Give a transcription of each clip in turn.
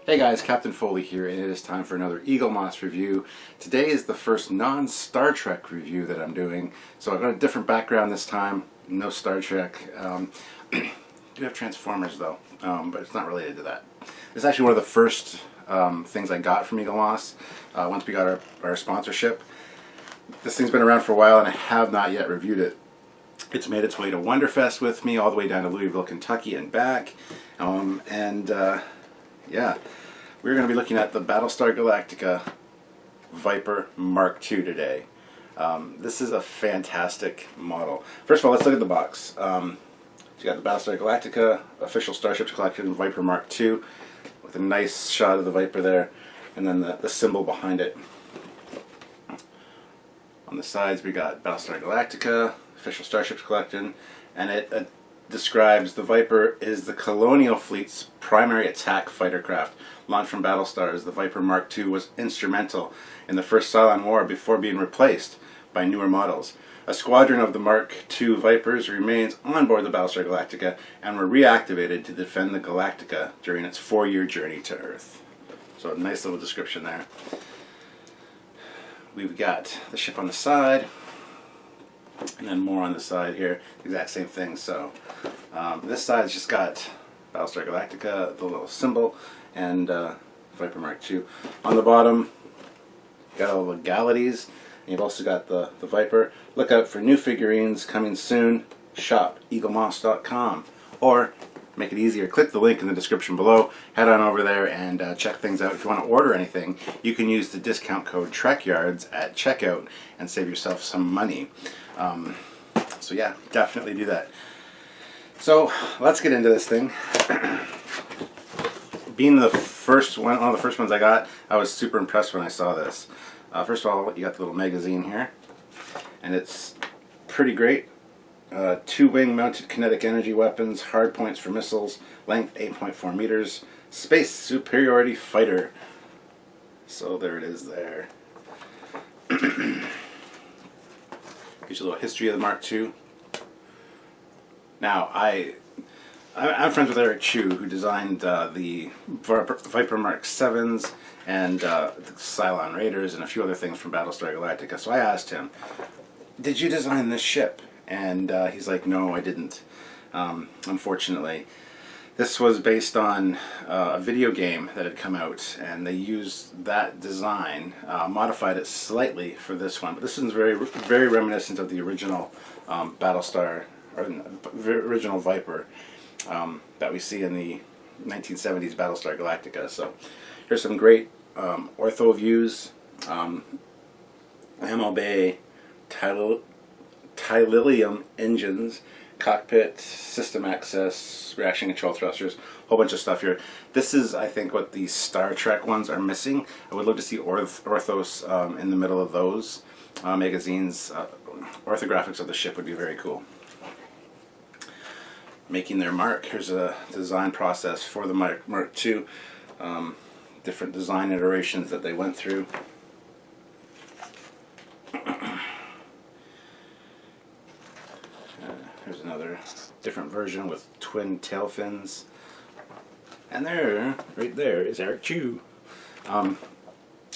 Hey guys, Captain Foley here, and it is time for another Eaglemoss review. Today is the first non-Star Trek review that I'm doing, so I've got a different background this time. No Star Trek. Do have Transformers though, but it's not related to that. It's actually one of the first things I got from Eaglemoss once we got our sponsorship. This thing's been around for a while, and I have not yet reviewed it. It's made its way to Wonderfest with me, all the way down to Louisville, Kentucky, and back. Yeah, we're going to be looking at the Battlestar Galactica Viper Mark II today. This is a fantastic model. First of all, let's look at the box. So you got the Battlestar Galactica Official Starships Collection Viper Mark II with a nice shot of the Viper there, and then the symbol behind it. On the sides we got Battlestar Galactica Official Starships Collection, and it describes the Viper is the Colonial Fleet's primary attack fighter craft. Launched from Battlestars, the Viper Mark II was instrumental in the First Cylon War before being replaced by newer models. A squadron of the Mark II Vipers remains on board the Battlestar Galactica and were reactivated to defend the Galactica during its 4-year journey to Earth. So a nice little description there. We've got the ship on the side, and then more on the side here, exact same thing. So this side's just got Battlestar Galactica, the little symbol, and Viper Mark II. On the bottom, you got all the legalities, and you've also got the Viper. Look out for new figurines coming soon. Shop Eaglemoss.com, or make it easier, click the link in the description below, head on over there and check things out. If you want to order anything, you can use the discount code Trekyards at checkout and save yourself some money. So yeah, definitely do that. So let's get into this thing. Being the first one of the first ones I got, I was super impressed when I saw this. First of all, you got the little magazine here, and it's pretty great. 2 wing mounted kinetic energy weapons, hard points for missiles, length 8.4 meters, space superiority fighter. So there it is there. Gives you a little history of the Mark II. Now, I'm friends with Eric Chu, who designed the Viper Mark 7s and the Cylon Raiders and a few other things from Battlestar Galactica. So I asked him, did you design this ship? And he's like, no, I didn't, unfortunately. This was based on a video game that had come out, and they used that design, modified it slightly for this one. But this one's very, very reminiscent of the original Battlestar, or original Viper that we see in the 1970s Battlestar Galactica. So here's some great ortho views, ammo bay, Tylilium engines, cockpit, system access, reaction control thrusters, whole bunch of stuff here. This is, I think, what the Star Trek ones are missing. I would love to see orthos in the middle of those magazines. Orthographics of the ship would be very cool. Making their mark. Here's a design process for the Mark II. Different design iterations that they went through. Here's another different version with twin tail fins. And there, right there, is Eric Chu.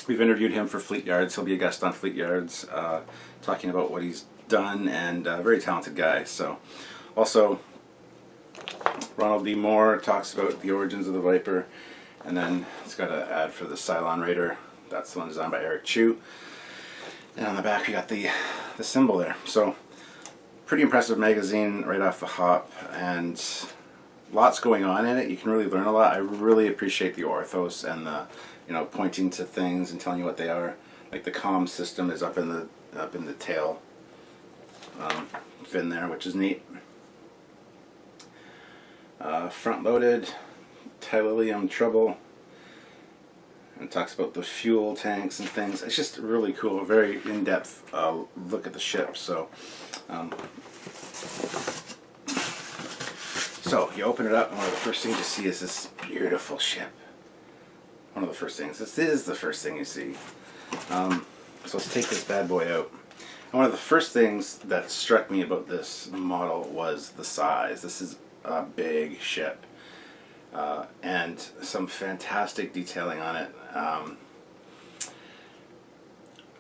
We've interviewed him for Trekyards. He'll be a guest on Trekyards, talking about what he's done, and a very talented guy. So, also, Ronald D. Moore talks about the origins of the Viper, and then it's got an ad for the Cylon Raider. That's the one designed by Eric Chu. And on the back, we got the symbol there. So, pretty impressive magazine right off the hop, and lots going on in it. You can really learn a lot. I really appreciate the orthos and the, pointing to things and telling you what they are. Like the comm system is up in the tail fin there, which is neat. Front-loaded Tylilium trouble, and talks about the fuel tanks and things. It's just really cool, a very in-depth look at the ship. So you open it up, and one of the first things you see is this beautiful ship. One of the first things. This is the first thing you see. So let's take this bad boy out. And one of the first things that struck me about this model was the size. This is a big ship. and some fantastic detailing on it.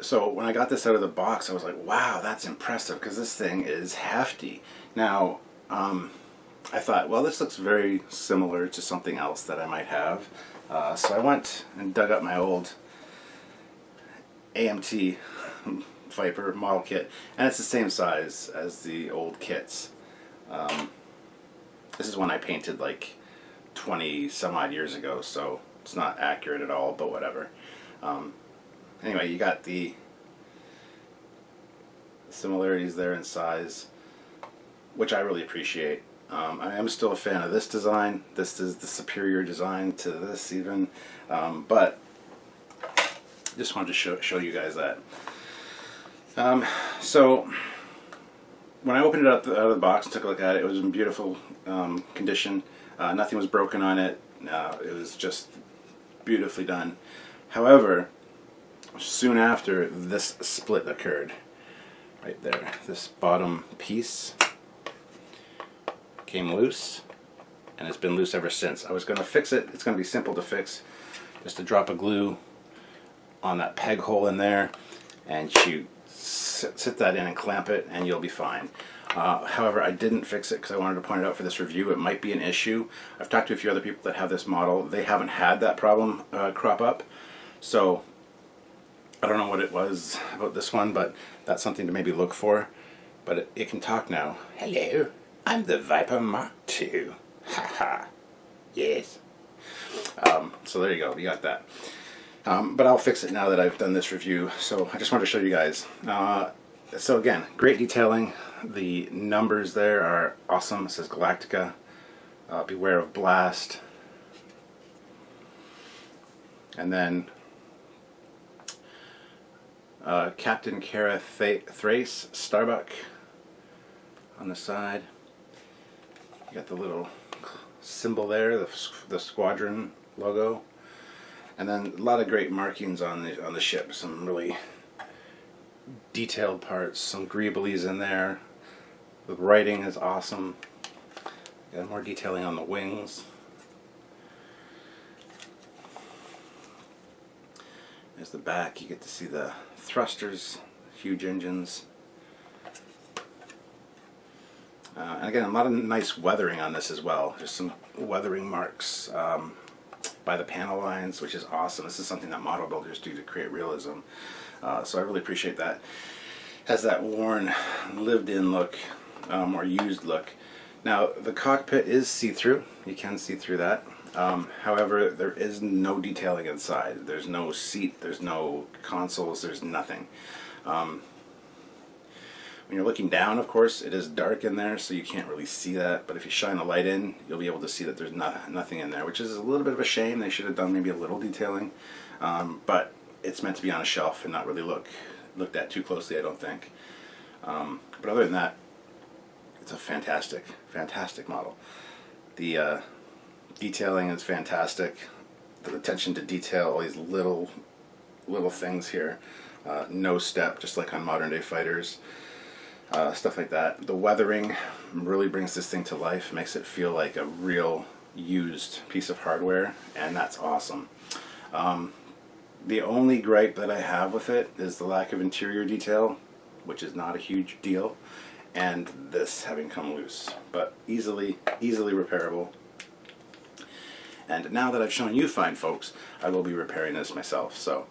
So when I got this out of the box, I was like, wow, that's impressive, because this thing is hefty. Now, I thought, well, this looks very similar to something else that I might have. So I went and dug up my old AMT Viper model kit, and it's the same size as the old kits. This is one I painted like 20 some odd years ago, so it's not accurate at all, but whatever. Anyway, you got the similarities there in size, which I really appreciate. I am still a fan of this design. This is the superior design to this even, but just wanted to show you guys that. So when I opened it up out of the box and took a look at it, it was in beautiful condition. Nothing was broken on it. It was just beautifully done. However, soon after, this split occurred. Right there. This bottom piece came loose, and it's been loose ever since. I was going to fix it. It's going to be simple to fix. Just a drop of glue on that peg hole in there, and you sit that in and clamp it, and you'll be fine. However, I didn't fix it because I wanted to point it out for this review. It might be an issue. I've talked to a few other people that have this model. They haven't had that problem crop up. So I don't know what it was about this one, but that's something to maybe look for. But it can talk now. Hello, I'm the Viper Mark II. Haha. Yes. So there you go. You got that. But I'll fix it now that I've done this review. So I just wanted to show you guys. So again, great detailing. The numbers there are awesome. It says Galactica. Beware of blast. And then Captain Kara Thrace Starbuck on the side. You got the little symbol there, the squadron logo, and then a lot of great markings on the ship. Some really detailed parts, some greeblies in there. The writing is awesome. Got more detailing on the wings. There's the back. You get to see the thrusters, huge engines. And again, a lot of nice weathering on this as well. There's some weathering marks by the panel lines, which is awesome. This is something that model builders do to create realism. So I really appreciate that. Has that worn, lived-in look, or used look. Now, the cockpit is see-through. You can see through that. However, there is no detailing inside. There's no seat, there's no consoles, there's nothing. When you're looking down, of course, it is dark in there, so you can't really see that. But if you shine a light in, you'll be able to see that there's nothing in there, which is a little bit of a shame. They should have done maybe a little detailing. But it's meant to be on a shelf and not really looked at too closely, I don't think. But other than that, it's a fantastic, fantastic model. The detailing is fantastic. The attention to detail, all these little things here. No step, just like on modern day fighters. Stuff like that. The weathering really brings this thing to life, makes it feel like a real used piece of hardware, and that's awesome. The only gripe that I have with it is the lack of interior detail, which is not a huge deal, and this having come loose, but easily repairable. And now that I've shown you fine folks, I will be repairing this myself, so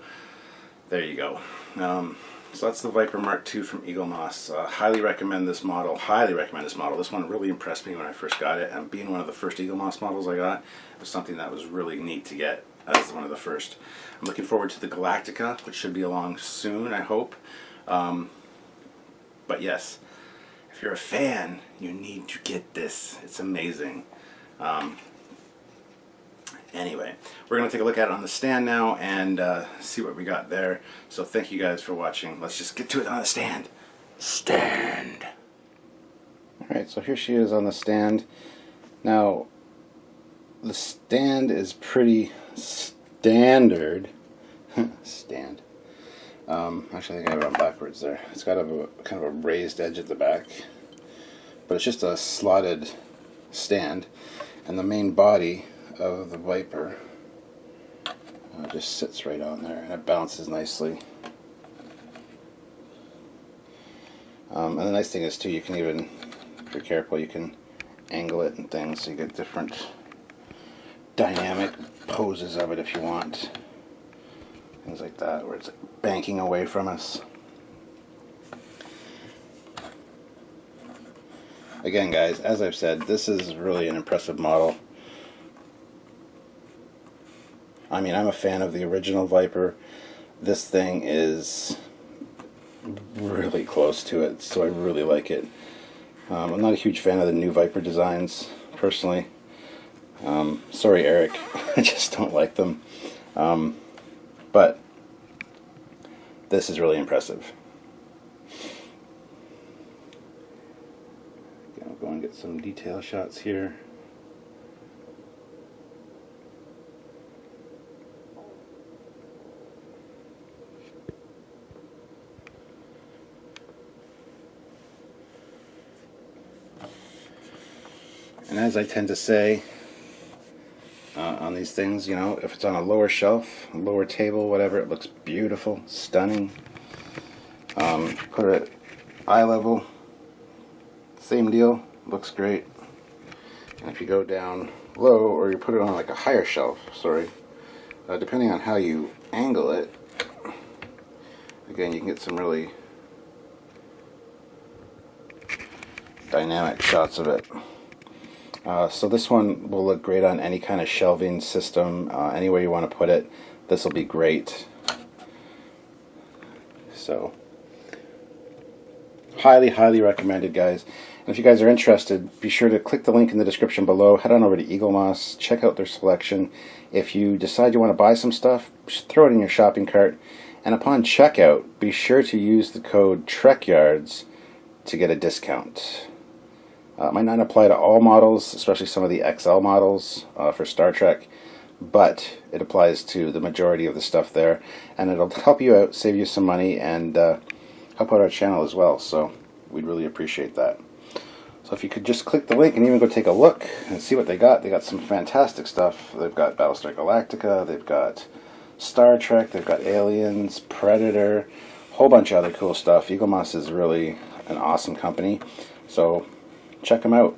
there you go. So that's the Viper Mark II from Eaglemoss. Highly recommend this model. Highly recommend this model. This one really impressed me when I first got it, and being one of the first Eaglemoss models I got, it was something that was really neat to get as one of the first. I'm looking forward to the Galactica, which should be along soon, I hope. But yes, if you're a fan, you need to get this. It's amazing. Anyway, we're going to take a look at it on the stand now and see what we got there. So thank you guys for watching. Let's just get to it on the stand. Stand! Alright, so here she is on the stand. Now, the stand is pretty standard. Stand. Actually, I think I have it on backwards there. It's got a kind of a raised edge at the back. But it's just a slotted stand. And the main body of the Viper. It just sits right on there and it bounces nicely. And the nice thing is too, you can even, if you're careful, you can angle it and things so you get different dynamic poses of it if you want. Things like that, where it's banking away from us. Again, guys, as I've said, this is really an impressive model. I mean, I'm a fan of the original Viper. This thing is really close to it, so I really like it. I'm not a huge fan of the new Viper designs, personally. Sorry, Eric, I just don't like them. But this is really impressive. Again, I'll go and get some detail shots here. And as I tend to say on these things, you know, if it's on a lower shelf, a lower table, whatever, it looks beautiful, stunning. Put it at eye level, same deal, looks great. And if you go down low, or you put it on like a higher shelf, sorry, depending on how you angle it, again, you can get some really dynamic shots of it. So this one will look great on any kind of shelving system, anywhere you want to put it. This will be great. So, highly, highly recommended, guys. And if you guys are interested, be sure to click the link in the description below. Head on over to Eaglemoss, check out their selection. If you decide you want to buy some stuff, just throw it in your shopping cart. And upon checkout, be sure to use the code Trekyards to get a discount. It might not apply to all models, especially some of the XL models for Star Trek, but it applies to the majority of the stuff there, and it'll help you out, save you some money, and help out our channel as well, so we'd really appreciate that. So if you could just click the link and even go take a look and see what they got some fantastic stuff. They've got Battlestar Galactica, they've got Star Trek, they've got Aliens, Predator, a whole bunch of other cool stuff. Eaglemoss is really an awesome company, so check them out.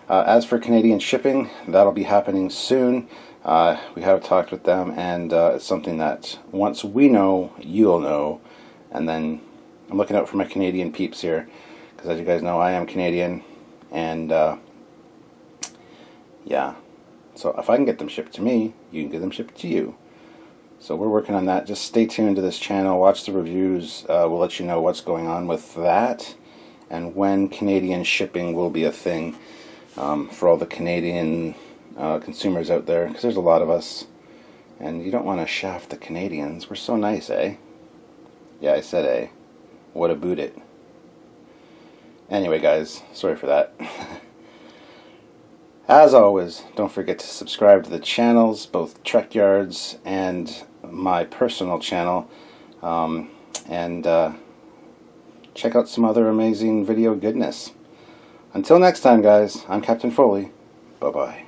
As for Canadian shipping, that'll be happening soon. We have talked with them, and it's something that once we know, you'll know. And then I'm looking out for my Canadian peeps here, because as you guys know, I am Canadian, and yeah. So if I can get them shipped to me, you can get them shipped to you. So we're working on that. Just stay tuned to this channel, watch the reviews. We'll let you know what's going on with that, and when Canadian shipping will be a thing for all the Canadian consumers out there, because there's a lot of us, and you don't want to shaft the Canadians. We're so nice, eh? Yeah, I said eh. What about it? Anyway, guys, sorry for that. As always, don't forget to subscribe to the channels, both Trekyards and my personal channel, and check out some other amazing video goodness. Until next time, guys, I'm Captain Foley. Bye-bye.